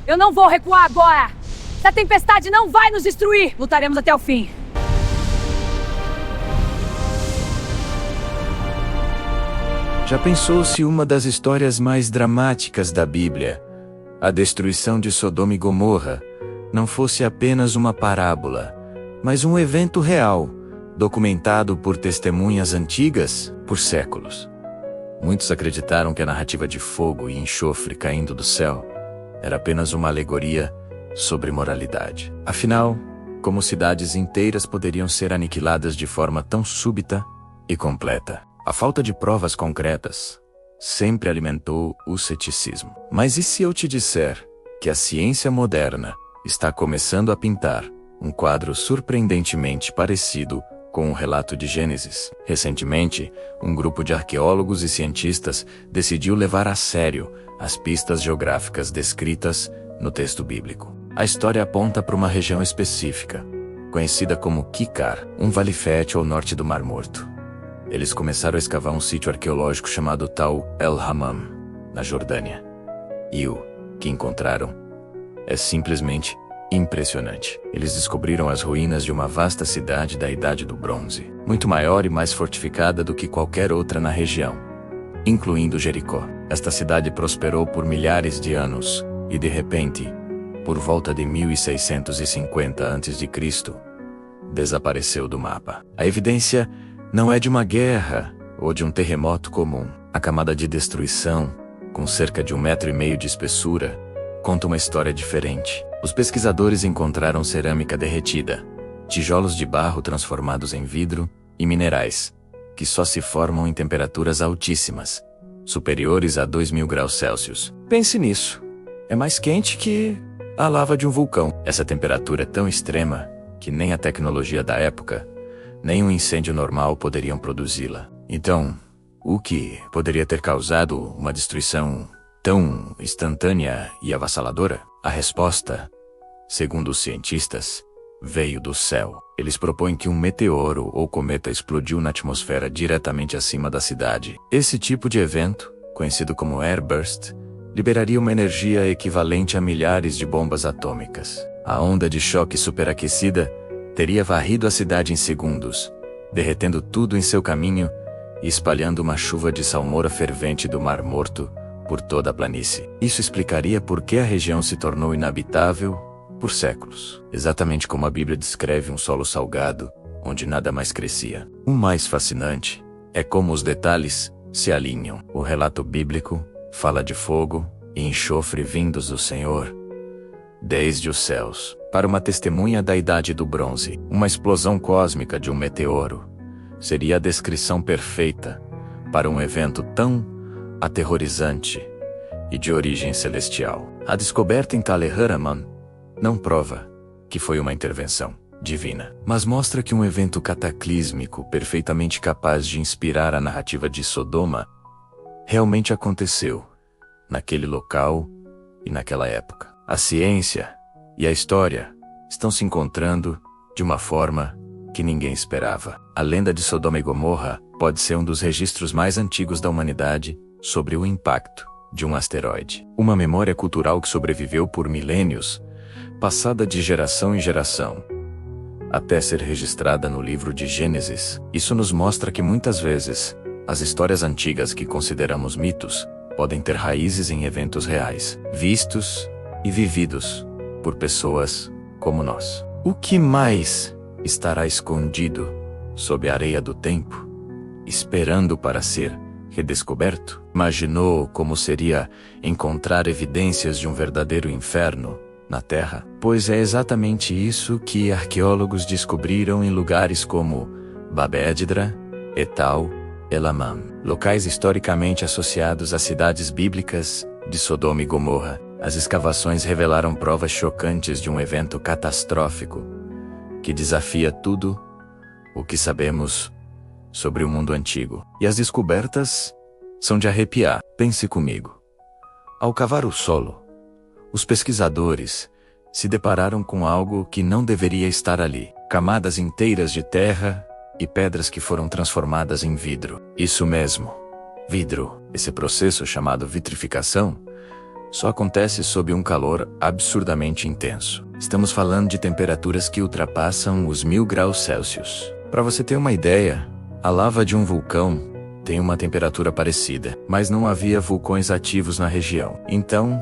Eu não vou recuar agora! Essa tempestade não vai nos destruir! Lutaremos até o fim! Já pensou se uma das histórias mais dramáticas da Bíblia, a destruição de Sodoma e Gomorra, não fosse apenas uma parábola, mas um evento real, documentado por testemunhas antigas por séculos? Muitos acreditaram que a narrativa de fogo e enxofre caindo do céu era apenas uma alegoria sobre moralidade. Afinal, como cidades inteiras poderiam ser aniquiladas de forma tão súbita e completa? A falta de provas concretas sempre alimentou o ceticismo. Mas e se eu te disser que a ciência moderna está começando a pintar um quadro surpreendentemente parecido com o relato de Gênesis? Recentemente, um grupo de arqueólogos e cientistas decidiu levar a sério as pistas geográficas descritas no texto bíblico. A história aponta para uma região específica, conhecida como Kikar, um vale fértil ao norte do Mar Morto. Eles começaram a escavar um sítio arqueológico chamado Tal el-Hammam, na Jordânia. E o que encontraram é simplesmente impressionante. Eles descobriram as ruínas de uma vasta cidade da Idade do Bronze, muito maior e mais fortificada do que qualquer outra na região, incluindo Jericó. Esta cidade prosperou por milhares de anos e, de repente, por volta de 1650 a.C., desapareceu do mapa. A evidência não é de uma guerra ou de um terremoto comum. A camada de destruição, com cerca de 1,5 metro de espessura, conta uma história diferente. Os pesquisadores encontraram cerâmica derretida, tijolos de barro transformados em vidro e minerais, que só se formam em temperaturas altíssimas, superiores a 2.000 graus Celsius. Pense nisso. É mais quente que a lava de um vulcão. Essa temperatura é tão extrema que nem a tecnologia da época, nem um incêndio normal poderiam produzi-la. Então, o que poderia ter causado uma destruição tão instantânea e avassaladora? A resposta, segundo os cientistas, veio do céu. Eles propõem que um meteoro ou cometa explodiu na atmosfera diretamente acima da cidade. Esse tipo de evento, conhecido como airburst, liberaria uma energia equivalente a milhares de bombas atômicas. A onda de choque superaquecida teria varrido a cidade em segundos, derretendo tudo em seu caminho e espalhando uma chuva de salmoura fervente do Mar Morto por toda a planície. Isso explicaria por que a região se tornou inabitável por séculos. Exatamente como a Bíblia descreve um solo salgado, onde nada mais crescia. O mais fascinante é como os detalhes se alinham. O relato bíblico fala de fogo e enxofre vindos do Senhor desde os céus, para uma testemunha da Idade do Bronze. Uma explosão cósmica de um meteoro seria a descrição perfeita para um evento tão aterrorizante e de origem celestial. A descoberta em Tal el-Hammam não prova que foi uma intervenção divina, mas mostra que um evento cataclísmico perfeitamente capaz de inspirar a narrativa de Sodoma realmente aconteceu naquele local e naquela época. A ciência e a história estão se encontrando de uma forma que ninguém esperava. A lenda de Sodoma e Gomorra pode ser um dos registros mais antigos da humanidade sobre o impacto de um asteroide. Uma memória cultural que sobreviveu por milênios, passada de geração em geração, até ser registrada no livro de Gênesis. Isso nos mostra que muitas vezes, as histórias antigas que consideramos mitos podem ter raízes em eventos reais, vistos e vividos por pessoas como nós. O que mais estará escondido sob a areia do tempo, esperando para ser redescoberto? Imaginou como seria encontrar evidências de um verdadeiro inferno na Terra? Pois é exatamente isso que arqueólogos descobriram em lugares como Bab-edra e Tal el-Hammam, locais historicamente associados às cidades bíblicas de Sodoma e Gomorra. As escavações revelaram provas chocantes de um evento catastrófico que desafia tudo o que sabemos sobre o mundo antigo. E as descobertas são de arrepiar. Pense comigo. Ao cavar o solo, os pesquisadores se depararam com algo que não deveria estar ali. Camadas inteiras de terra e pedras que foram transformadas em vidro. Isso mesmo, vidro. Esse processo, chamado vitrificação, só acontece sob um calor absurdamente intenso. Estamos falando de temperaturas que ultrapassam os 1000 graus Celsius. Para você ter uma ideia, a lava de um vulcão tem uma temperatura parecida, mas não havia vulcões ativos na região. Então,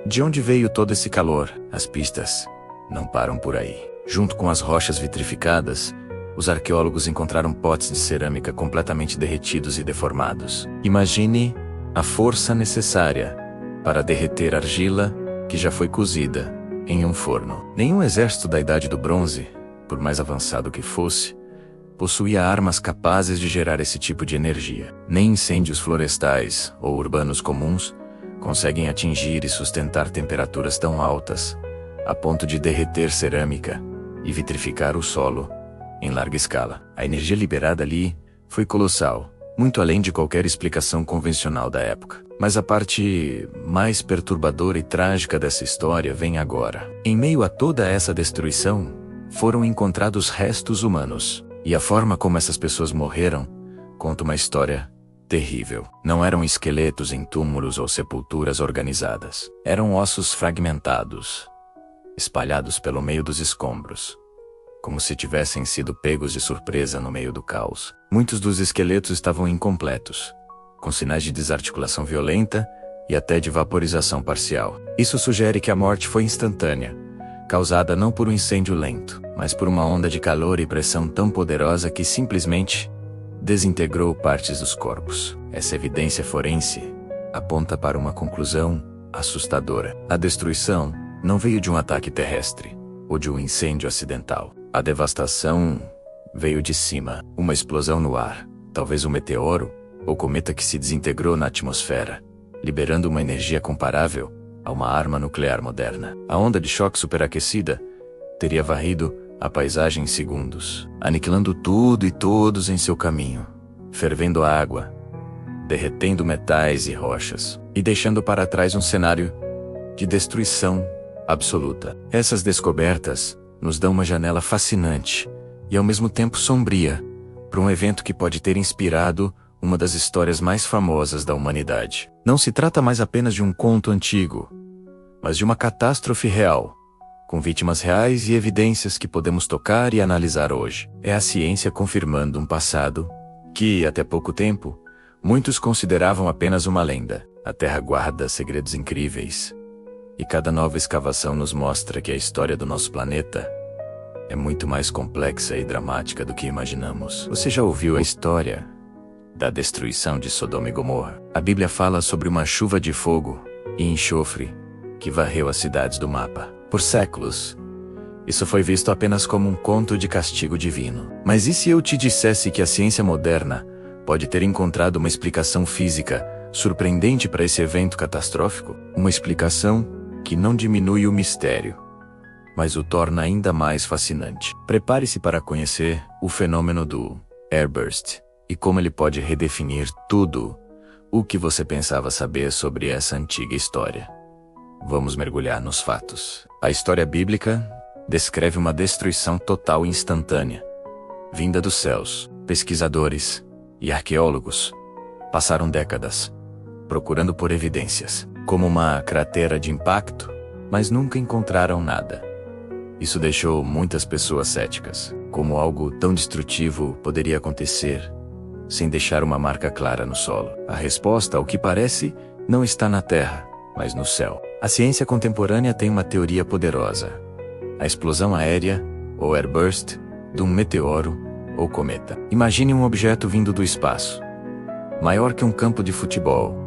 de onde veio todo esse calor? As pistas não param por aí. Junto com as rochas vitrificadas, os arqueólogos encontraram potes de cerâmica completamente derretidos e deformados. Imagine a força necessária para derreter argila que já foi cozida em um forno. Nenhum exército da Idade do Bronze, por mais avançado que fosse, possuía armas capazes de gerar esse tipo de energia. Nem incêndios florestais ou urbanos comuns conseguem atingir e sustentar temperaturas tão altas, a ponto de derreter cerâmica e vitrificar o solo em larga escala. A energia liberada ali foi colossal, muito além de qualquer explicação convencional da época. Mas a parte mais perturbadora e trágica dessa história vem agora. Em meio a toda essa destruição, foram encontrados restos humanos. E a forma como essas pessoas morreram conta uma história terrível. Não eram esqueletos em túmulos ou sepulturas organizadas. Eram ossos fragmentados, espalhados pelo meio dos escombros, como se tivessem sido pegos de surpresa no meio do caos. Muitos dos esqueletos estavam incompletos, com sinais de desarticulação violenta e até de vaporização parcial. Isso sugere que a morte foi instantânea, causada não por um incêndio lento, mas por uma onda de calor e pressão tão poderosa que simplesmente desintegrou partes dos corpos. Essa evidência forense aponta para uma conclusão assustadora. A destruição não veio de um ataque terrestre ou de um incêndio acidental. A devastação veio de cima, uma explosão no ar, talvez um meteoro ou cometa que se desintegrou na atmosfera, liberando uma energia comparável a uma arma nuclear moderna. A onda de choque superaquecida teria varrido a paisagem em segundos, aniquilando tudo e todos em seu caminho, fervendo a água, derretendo metais e rochas, e deixando para trás um cenário de destruição absoluta. Essas descobertas nos dão uma janela fascinante e ao mesmo tempo sombria para um evento que pode ter inspirado uma das histórias mais famosas da humanidade. Não se trata mais apenas de um conto antigo, mas de uma catástrofe real, com vítimas reais e evidências que podemos tocar e analisar hoje. É a ciência confirmando um passado que, até pouco tempo, muitos consideravam apenas uma lenda. A Terra guarda segredos incríveis, e cada nova escavação nos mostra que a história do nosso planeta é muito mais complexa e dramática do que imaginamos. Você já ouviu a história da destruição de Sodoma e Gomorra? A Bíblia fala sobre uma chuva de fogo e enxofre que varreu as cidades do mapa. Por séculos, isso foi visto apenas como um conto de castigo divino. Mas e se eu te dissesse que a ciência moderna pode ter encontrado uma explicação física surpreendente para esse evento catastrófico? Uma explicação que não diminui o mistério, mas o torna ainda mais fascinante. Prepare-se para conhecer o fenômeno do airburst e como ele pode redefinir tudo o que você pensava saber sobre essa antiga história. Vamos mergulhar nos fatos. A história bíblica descreve uma destruição total e instantânea, vinda dos céus. Pesquisadores e arqueólogos passaram décadas procurando por evidências, como uma cratera de impacto, mas nunca encontraram nada. Isso deixou muitas pessoas céticas. Como algo tão destrutivo poderia acontecer sem deixar uma marca clara no solo? A resposta, ao que parece, não está na Terra, mas no céu. A ciência contemporânea tem uma teoria poderosa: a explosão aérea, ou airburst, de um meteoro ou cometa. Imagine um objeto vindo do espaço, maior que um campo de futebol,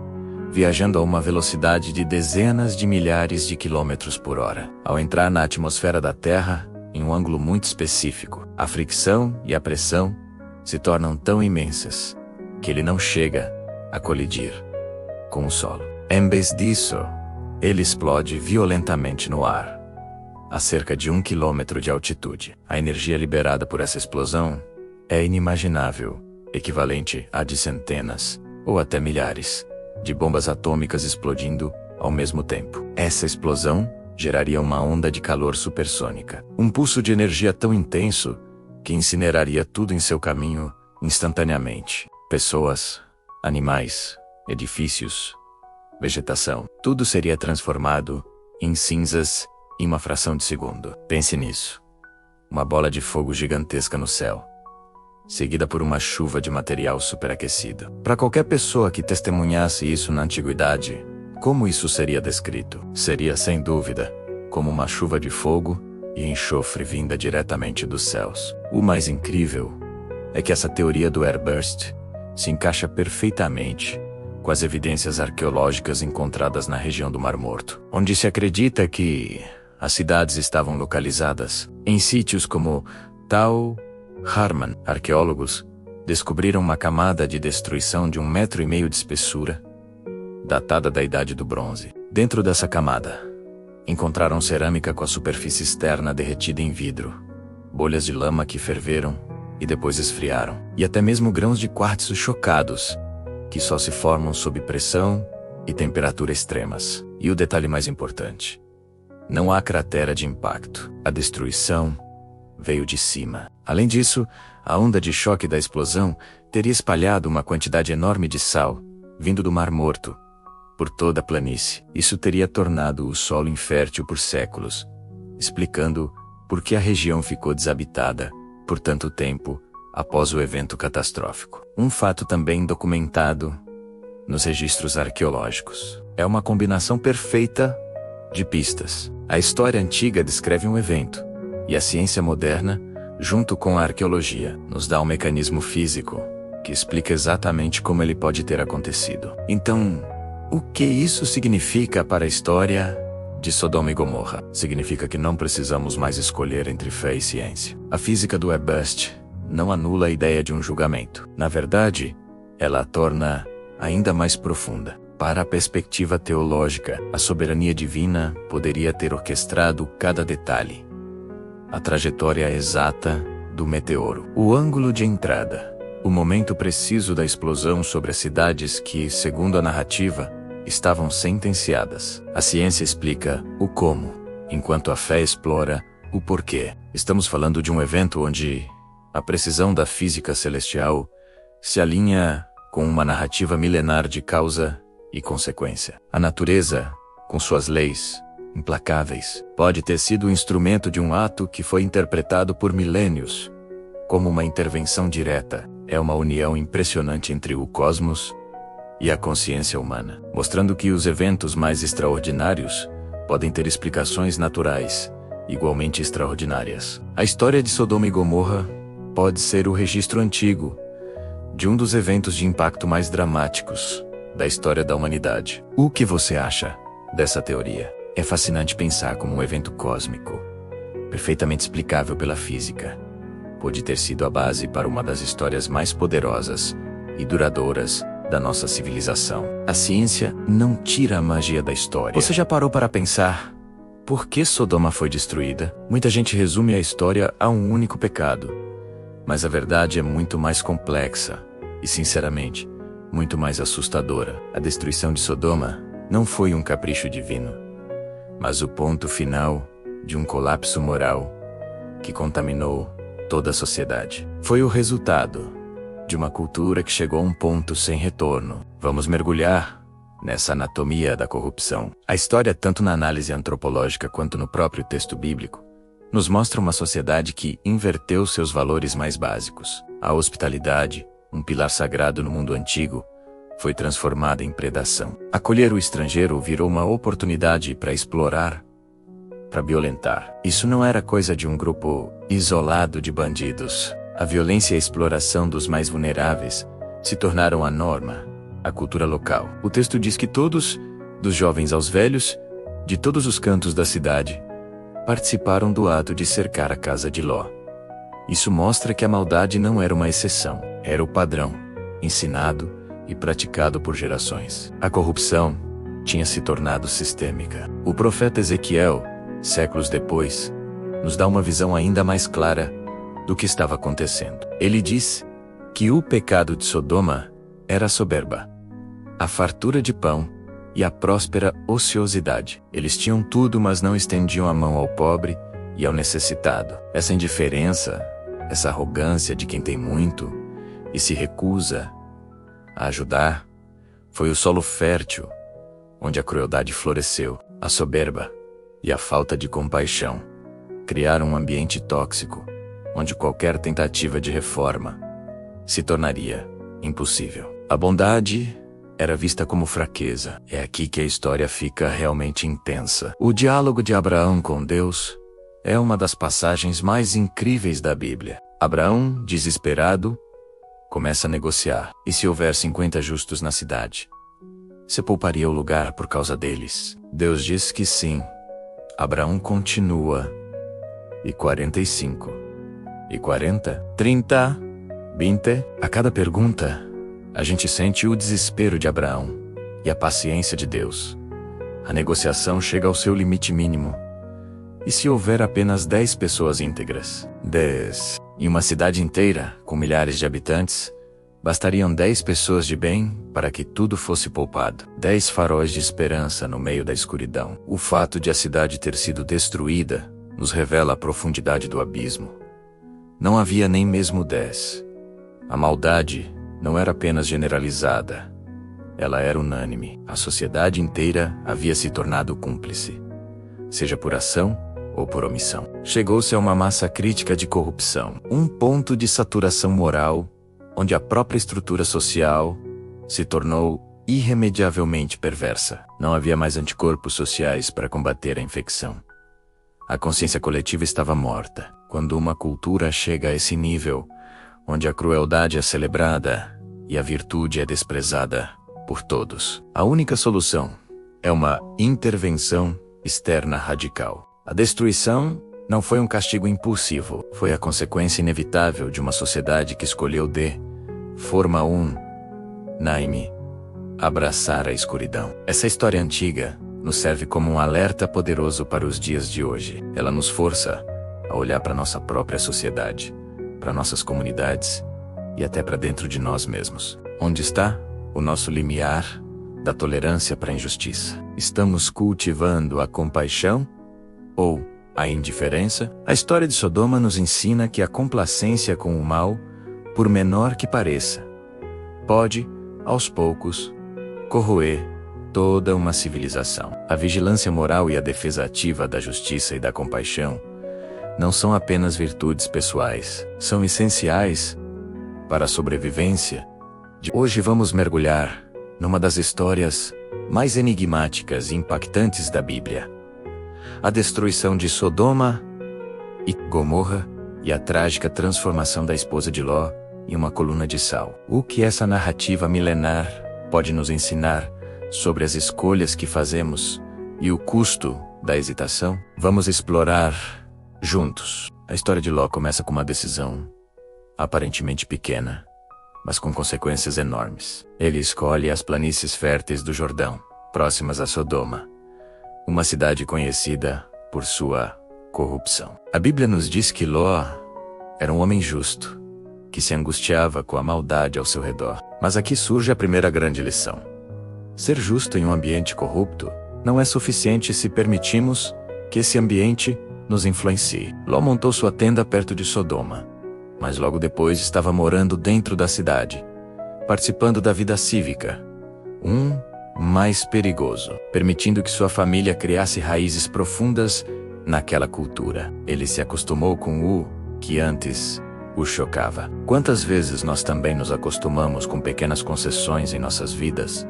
viajando a uma velocidade de dezenas de milhares de quilômetros por hora. Ao entrar na atmosfera da Terra, em um ângulo muito específico, a fricção e a pressão se tornam tão imensas que ele não chega a colidir com o solo. Em vez disso, ele explode violentamente no ar, a cerca de 1 quilômetro de altitude. A energia liberada por essa explosão é inimaginável, equivalente a de centenas, ou até milhares, de bombas atômicas explodindo ao mesmo tempo. Essa explosão geraria uma onda de calor supersônica, um pulso de energia tão intenso que incineraria tudo em seu caminho instantaneamente. Pessoas, animais, edifícios vegetação. Tudo seria transformado em cinzas em uma fração de segundo. Pense nisso. Uma bola de fogo gigantesca no céu, seguida por uma chuva de material superaquecido. Para qualquer pessoa que testemunhasse isso na antiguidade, como isso seria descrito? Seria, sem dúvida, como uma chuva de fogo e enxofre vinda diretamente dos céus. O mais incrível é que essa teoria do airburst se encaixa perfeitamente com as evidências arqueológicas encontradas na região do Mar Morto, onde se acredita que as cidades estavam localizadas em sítios como Tal Harman. Arqueólogos descobriram uma camada de destruição de 1,5 metro de espessura, datada da Idade do Bronze. Dentro dessa camada, encontraram cerâmica com a superfície externa derretida em vidro, bolhas de lama que ferveram e depois esfriaram, e até mesmo grãos de quartzo chocados, que só se formam sob pressão e temperatura extremas. E o detalhe mais importante: não há cratera de impacto. A destruição veio de cima. Além disso, a onda de choque da explosão teria espalhado uma quantidade enorme de sal, vindo do Mar Morto, por toda a planície. Isso teria tornado o solo infértil por séculos, explicando por que a região ficou desabitada por tanto tempo após o evento catastrófico. Um fato também documentado nos registros arqueológicos. É uma combinação perfeita de pistas. A história antiga descreve um evento, e a ciência moderna, junto com a arqueologia, nos dá um mecanismo físico que explica exatamente como ele pode ter acontecido. Então, o que isso significa para a história de Sodoma e Gomorra? Significa que não precisamos mais escolher entre fé e ciência. A física do airburst não anula a ideia de um julgamento. Na verdade, ela a torna ainda mais profunda. Para a perspectiva teológica, a soberania divina poderia ter orquestrado cada detalhe. A trajetória exata do meteoro, o ângulo de entrada, o momento preciso da explosão sobre as cidades que, segundo a narrativa, estavam sentenciadas. A ciência explica o como, enquanto a fé explora o porquê. Estamos falando de um evento onde a precisão da física celestial se alinha com uma narrativa milenar de causa e consequência. A natureza, com suas leis implacáveis, pode ter sido o instrumento de um ato que foi interpretado por milênios como uma intervenção direta. É uma união impressionante entre o cosmos e a consciência humana, mostrando que os eventos mais extraordinários podem ter explicações naturais igualmente extraordinárias. A história de Sodoma e Gomorra pode ser o registro antigo de um dos eventos de impacto mais dramáticos da história da humanidade. O que você acha dessa teoria? É fascinante pensar como um evento cósmico, perfeitamente explicável pela física, pode ter sido a base para uma das histórias mais poderosas e duradouras da nossa civilização. A ciência não tira a magia da história. Você já parou para pensar por que Sodoma foi destruída? Muita gente resume a história a um único pecado, mas a verdade é muito mais complexa e, sinceramente, muito mais assustadora. A destruição de Sodoma não foi um capricho divino, mas o ponto final de um colapso moral que contaminou toda a sociedade. Foi o resultado de uma cultura que chegou a um ponto sem retorno. Vamos mergulhar nessa anatomia da corrupção. A história, tanto na análise antropológica quanto no próprio texto bíblico, nos mostra uma sociedade que inverteu seus valores mais básicos. A hospitalidade, um pilar sagrado no mundo antigo, foi transformada em predação. Acolher o estrangeiro virou uma oportunidade para explorar, para violentar. Isso não era coisa de um grupo isolado de bandidos. A violência e a exploração dos mais vulneráveis se tornaram a norma, a cultura local. O texto diz que todos, dos jovens aos velhos, de todos os cantos da cidade, participaram do ato de cercar a casa de Ló. Isso mostra que a maldade não era uma exceção, era o padrão, ensinado e praticado por gerações. A corrupção tinha se tornado sistêmica. O profeta Ezequiel, séculos depois, nos dá uma visão ainda mais clara do que estava acontecendo. Ele diz que o pecado de Sodoma era a soberba, a fartura de pão e a próspera ociosidade. Eles tinham tudo, mas não estendiam a mão ao pobre e ao necessitado. Essa indiferença, essa arrogância de quem tem muito e se recusa a ajudar, foi o solo fértil onde a crueldade floresceu, a soberba e a falta de compaixão criaram um ambiente tóxico, onde qualquer tentativa de reforma se tornaria impossível. A bondade era vista como fraqueza. É aqui que a história fica realmente intensa. O diálogo de Abraão com Deus é uma das passagens mais incríveis da Bíblia. Abraão, desesperado, começa a negociar. E se houver 50 justos na cidade, você pouparia o lugar por causa deles? Deus diz que sim. Abraão continua. E 45. E 40. 30. 20. A cada pergunta, a gente sente o desespero de Abraão e a paciência de Deus. A negociação chega ao seu limite mínimo. E se houver apenas 10 pessoas íntegras? 10. Em uma cidade inteira, com milhares de habitantes, bastariam 10 pessoas de bem para que tudo fosse poupado. 10 faróis de esperança no meio da escuridão. O fato de a cidade ter sido destruída nos revela a profundidade do abismo. Não havia nem mesmo 10. A maldade não era apenas generalizada. Ela era unânime. A sociedade inteira havia se tornado cúmplice, seja por ação ou por omissão. Chegou-se a uma massa crítica de corrupção, um ponto de saturação moral, onde a própria estrutura social se tornou irremediavelmente perversa. Não havia mais anticorpos sociais para combater a infecção. A consciência coletiva estava morta. Quando uma cultura chega a esse nível, onde a crueldade é celebrada e a virtude é desprezada por todos, a única solução é uma intervenção externa radical. A destruição não foi um castigo impulsivo, foi a consequência inevitável de uma sociedade que escolheu de forma unânime abraçar a escuridão. Essa história antiga nos serve como um alerta poderoso para os dias de hoje. Ela nos força a olhar para nossa própria sociedade, para nossas comunidades e até para dentro de nós mesmos. Onde está o nosso limiar da tolerância para a injustiça? Estamos cultivando a compaixão ou a indiferença? A história de Sodoma nos ensina que a complacência com o mal, por menor que pareça, pode, aos poucos, corroer toda uma civilização. A vigilância moral e a defesa ativa da justiça e da compaixão não são apenas virtudes pessoais, são essenciais para a sobrevivência. Hoje vamos mergulhar numa das histórias mais enigmáticas e impactantes da Bíblia: a destruição de Sodoma e Gomorra e a trágica transformação da esposa de Ló em uma coluna de sal. O que essa narrativa milenar pode nos ensinar sobre as escolhas que fazemos e o custo da hesitação? Vamos explorar juntos. A história de Ló começa com uma decisão aparentemente pequena, mas com consequências enormes. Ele escolhe as planícies férteis do Jordão, próximas a Sodoma, uma cidade conhecida por sua corrupção. A Bíblia nos diz que Ló era um homem justo, que se angustiava com a maldade ao seu redor. Mas aqui surge a primeira grande lição: ser justo em um ambiente corrupto não é suficiente se permitimos que esse ambiente nos influencie. Ló montou sua tenda perto de Sodoma, mas logo depois estava morando dentro da cidade, participando da vida cívica, mais perigoso, permitindo que sua família criasse raízes profundas naquela cultura. Ele se acostumou com o que antes o chocava. Quantas vezes nós também nos acostumamos com pequenas concessões em nossas vidas,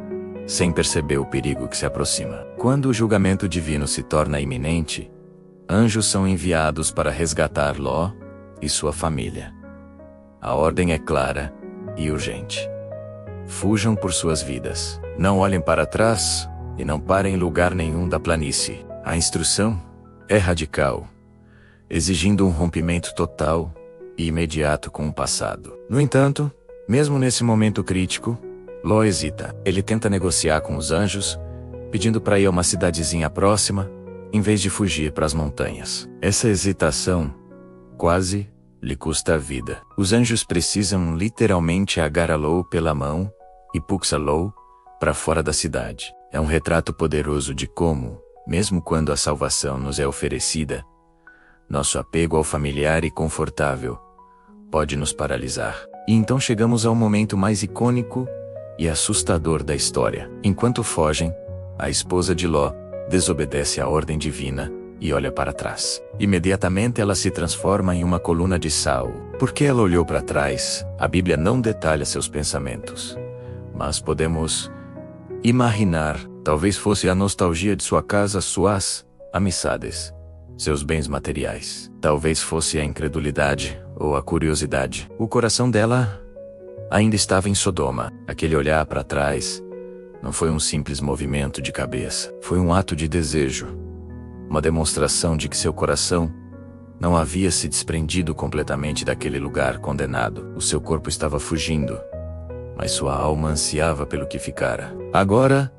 sem perceber o perigo que se aproxima? Quando o julgamento divino se torna iminente, anjos são enviados para resgatar Ló e sua família. A ordem é clara e urgente: fujam por suas vidas. Não olhem para trás e não parem em lugar nenhum da planície. A instrução é radical, exigindo um rompimento total e imediato com o passado. No entanto, mesmo nesse momento crítico, Ló hesita. Ele tenta negociar com os anjos, pedindo para ir a uma cidadezinha próxima, em vez de fugir para as montanhas. Essa hesitação quase lhe custa a vida. Os anjos precisam literalmente agarrar Ló pela mão e puxar Ló para fora da cidade. É um retrato poderoso de como, mesmo quando a salvação nos é oferecida, nosso apego ao familiar e confortável pode nos paralisar. E então chegamos ao momento mais icônico e assustador da história. Enquanto fogem, A esposa de Ló desobedece à ordem divina e olha para trás. Imediatamente ela se transforma em uma coluna de sal. Porque ela olhou para trás, a Bíblia não detalha seus pensamentos. Mas podemos imaginar, talvez fosse a nostalgia de sua casa, suas amizades, seus bens materiais. Talvez fosse a incredulidade ou a curiosidade. O coração dela ainda estava em Sodoma. Aquele olhar para trás não foi um simples movimento de cabeça. Foi um ato de desejo. Uma demonstração de que seu coração não havia se desprendido completamente daquele lugar condenado. O seu corpo estava fugindo, mas sua alma ansiava pelo que ficara. Agora,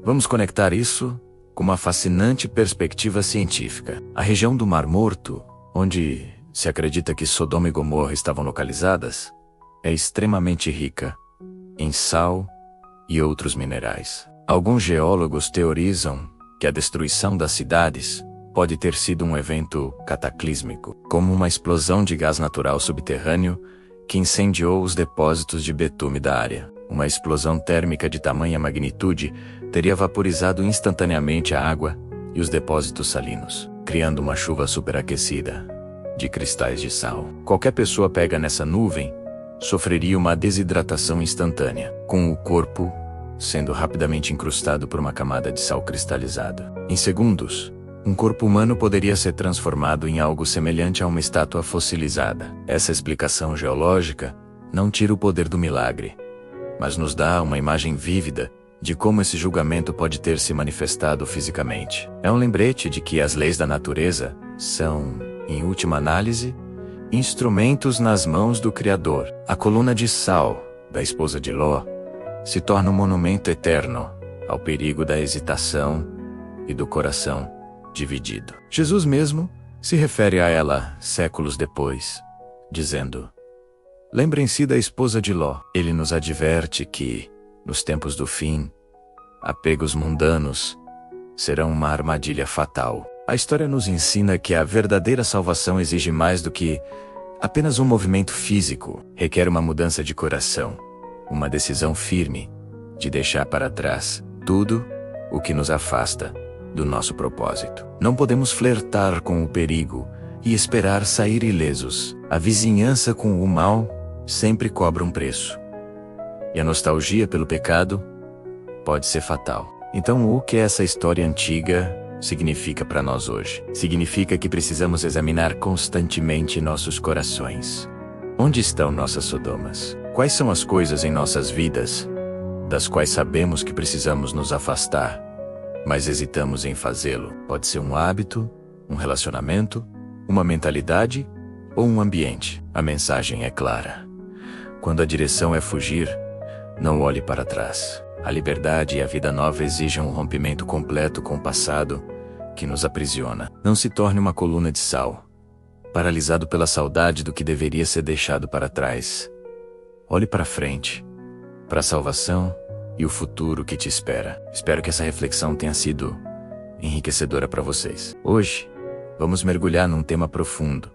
vamos conectar isso com uma fascinante perspectiva científica. A região do Mar Morto, onde se acredita que Sodoma e Gomorra estavam localizadas, é extremamente rica em sal e outros minerais. Alguns geólogos teorizam que a destruição das cidades pode ter sido um evento cataclísmico, como uma explosão de gás natural subterrâneo que incendiou os depósitos de betume da área. Uma explosão térmica de tamanha magnitude teria vaporizado instantaneamente a água e os depósitos salinos, criando uma chuva superaquecida de cristais de sal. Qualquer pessoa pega nessa nuvem sofreria uma desidratação instantânea, com o corpo sendo rapidamente incrustado por uma camada de sal cristalizada. Em segundos, um corpo humano poderia ser transformado em algo semelhante a uma estátua fossilizada. Essa explicação geológica não tira o poder do milagre, mas nos dá uma imagem vívida de como esse julgamento pode ter se manifestado fisicamente. É um lembrete de que as leis da natureza são, em última análise, instrumentos nas mãos do Criador. A coluna de sal da esposa de Ló se torna um monumento eterno ao perigo da hesitação e do coração dividido. Jesus mesmo se refere a ela séculos depois, dizendo: lembrem-se da esposa de Ló. Ele nos adverte que, nos tempos do fim, apegos mundanos serão uma armadilha fatal. A história nos ensina que a verdadeira salvação exige mais do que apenas um movimento físico. Requer uma mudança de coração, uma decisão firme de deixar para trás tudo o que nos afasta do nosso propósito. Não podemos flertar com o perigo e esperar sair ilesos. A vizinhança com o mal sempre cobra um preço. E a nostalgia pelo pecado pode ser fatal. Então, o que essa história antiga significa para nós hoje? Significa que precisamos examinar constantemente nossos corações. Onde estão nossas Sodomas? Quais são as coisas em nossas vidas das quais sabemos que precisamos nos afastar, mas hesitamos em fazê-lo? Pode ser um hábito, um relacionamento, uma mentalidade ou um ambiente. A mensagem é clara. Quando a direção é fugir, não olhe para trás. A liberdade e a vida nova exigem um rompimento completo com o passado que nos aprisiona. Não se torne uma coluna de sal, paralisado pela saudade do que deveria ser deixado para trás. Olhe para frente, para a salvação e o futuro que te espera. Espero que essa reflexão tenha sido enriquecedora para vocês. Hoje, vamos mergulhar num tema profundo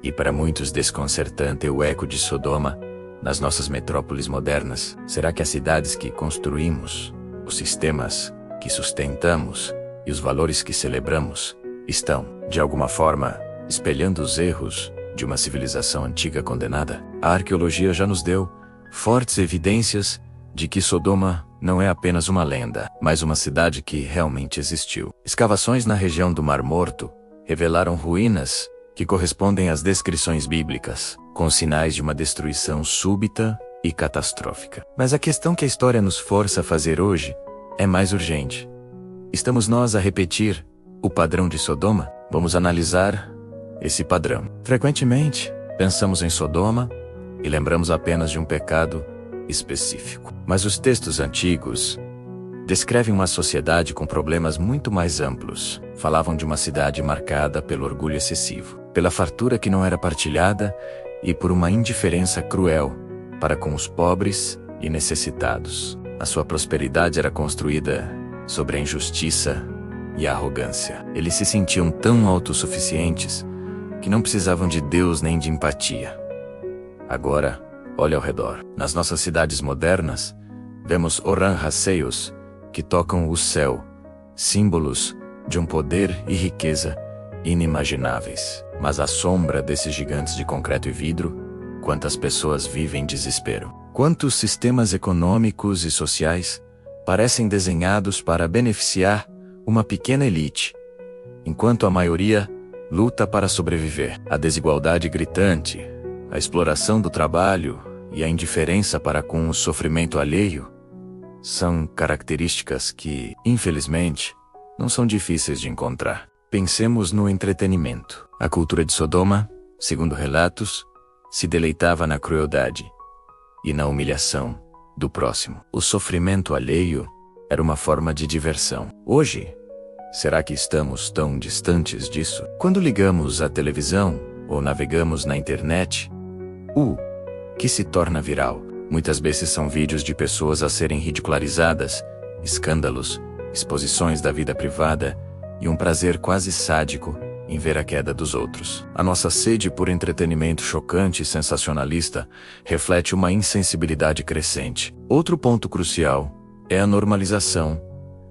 e para muitos desconcertante: o eco de Sodoma nas nossas metrópoles modernas. Será que as cidades que construímos, os sistemas que sustentamos e os valores que celebramos estão, de alguma forma, espelhando os erros de uma civilização antiga condenada? A arqueologia já nos deu fortes evidências de que Sodoma não é apenas uma lenda, mas uma cidade que realmente existiu. Escavações na região do Mar Morto revelaram ruínas que correspondem às descrições bíblicas, com sinais de uma destruição súbita e catastrófica. Mas a questão que a história nos força a fazer hoje é mais urgente. Estamos nós a repetir o padrão de Sodoma? Vamos analisar esse padrão. Frequentemente, pensamos em Sodoma e lembramos apenas de um pecado específico. Mas os textos antigos descrevem uma sociedade com problemas muito mais amplos. Falavam de uma cidade marcada pelo orgulho excessivo, pela fartura que não era partilhada e por uma indiferença cruel para com os pobres e necessitados. A sua prosperidade era construída sobre a injustiça e a arrogância. Eles se sentiam tão autossuficientes que não precisavam de Deus nem de empatia. Agora, olhe ao redor. Nas nossas cidades modernas, vemos Oran-Hasseios, que tocam o céu, símbolos de um poder e riqueza inimagináveis. Mas à sombra desses gigantes de concreto e vidro, quantas pessoas vivem em desespero. Quantos sistemas econômicos e sociais parecem desenhados para beneficiar uma pequena elite, enquanto a maioria luta para sobreviver. A desigualdade gritante, a exploração do trabalho e a indiferença para com o sofrimento alheio são características que, infelizmente, não são difíceis de encontrar. Pensemos no entretenimento. A cultura de Sodoma, segundo relatos, se deleitava na crueldade e na humilhação do próximo. O sofrimento alheio era uma forma de diversão. Hoje, será que estamos tão distantes disso? Quando ligamos a televisão ou navegamos na internet, o que se torna viral muitas vezes são vídeos de pessoas a serem ridicularizadas, escândalos, exposições da vida privada e um prazer quase sádico em ver a queda dos outros. A nossa sede por entretenimento chocante e sensacionalista reflete uma insensibilidade crescente. Outro ponto crucial é a normalização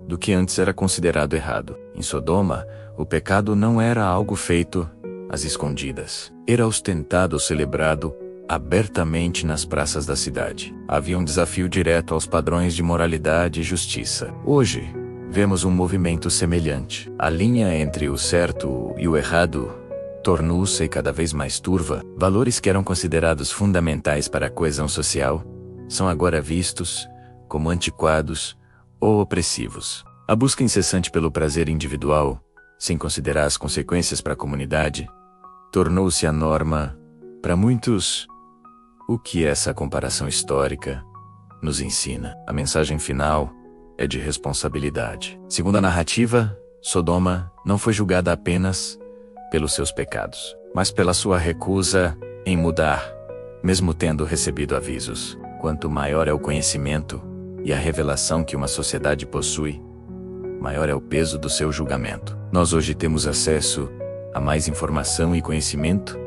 do que antes era considerado errado. Em Sodoma, o pecado não era algo feito às escondidas. Era ostentado ou celebrado abertamente nas praças da cidade. Havia um desafio direto aos padrões de moralidade e justiça. Hoje, vemos um movimento semelhante. A linha entre o certo e o errado tornou-se cada vez mais turva. Valores que eram considerados fundamentais para a coesão social são agora vistos como antiquados ou opressivos. A busca incessante pelo prazer individual, sem considerar as consequências para a comunidade, tornou-se a norma para muitos. O que essa comparação histórica nos ensina? A mensagem final é de responsabilidade. Segundo a narrativa, Sodoma não foi julgada apenas pelos seus pecados, mas pela sua recusa em mudar, mesmo tendo recebido avisos. Quanto maior é o conhecimento e a revelação que uma sociedade possui, maior é o peso do seu julgamento. Nós hoje temos acesso a mais informação e conhecimento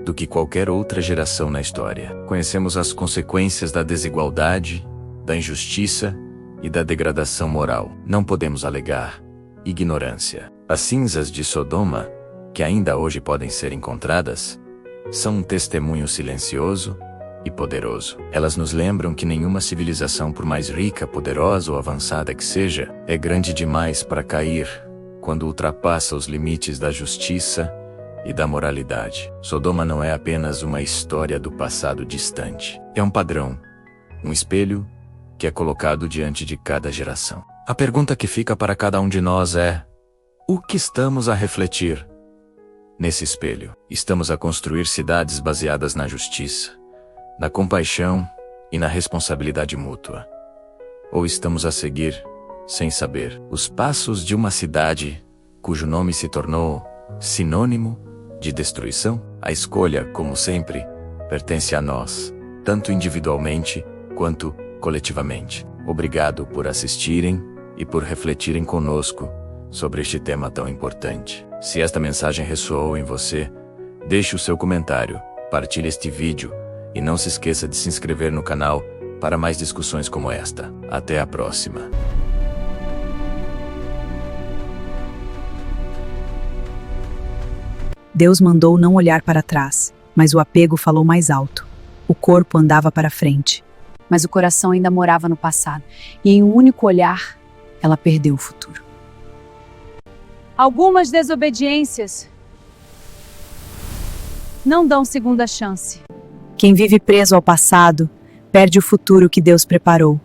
do que qualquer outra geração na história. Conhecemos as consequências da desigualdade, da injustiça e da degradação moral. Não podemos alegar ignorância. As cinzas de Sodoma, que ainda hoje podem ser encontradas, são um testemunho silencioso e poderoso. Elas nos lembram que nenhuma civilização, por mais rica, poderosa ou avançada que seja, é grande demais para cair quando ultrapassa os limites da justiça e da moralidade. Sodoma não é apenas uma história do passado distante. É um padrão, um espelho que é colocado diante de cada geração. A pergunta que fica para cada um de nós é: o que estamos a refletir nesse espelho? Estamos a construir cidades baseadas na justiça, na compaixão e na responsabilidade mútua? Ou estamos a seguir, sem saber, os passos de uma cidade cujo nome se tornou sinônimo de destruição? A escolha, como sempre, pertence a nós, tanto individualmente quanto coletivamente. Obrigado por assistirem e por refletirem conosco sobre este tema tão importante. Se esta mensagem ressoou em você, deixe o seu comentário, partilhe este vídeo e não se esqueça de se inscrever no canal para mais discussões como esta. Até a próxima. Deus mandou não olhar para trás, mas o apego falou mais alto. O corpo andava para frente. Mas o coração ainda morava no passado, e em um único olhar, ela perdeu o futuro. Algumas desobediências não dão segunda chance. Quem vive preso ao passado, perde o futuro que Deus preparou.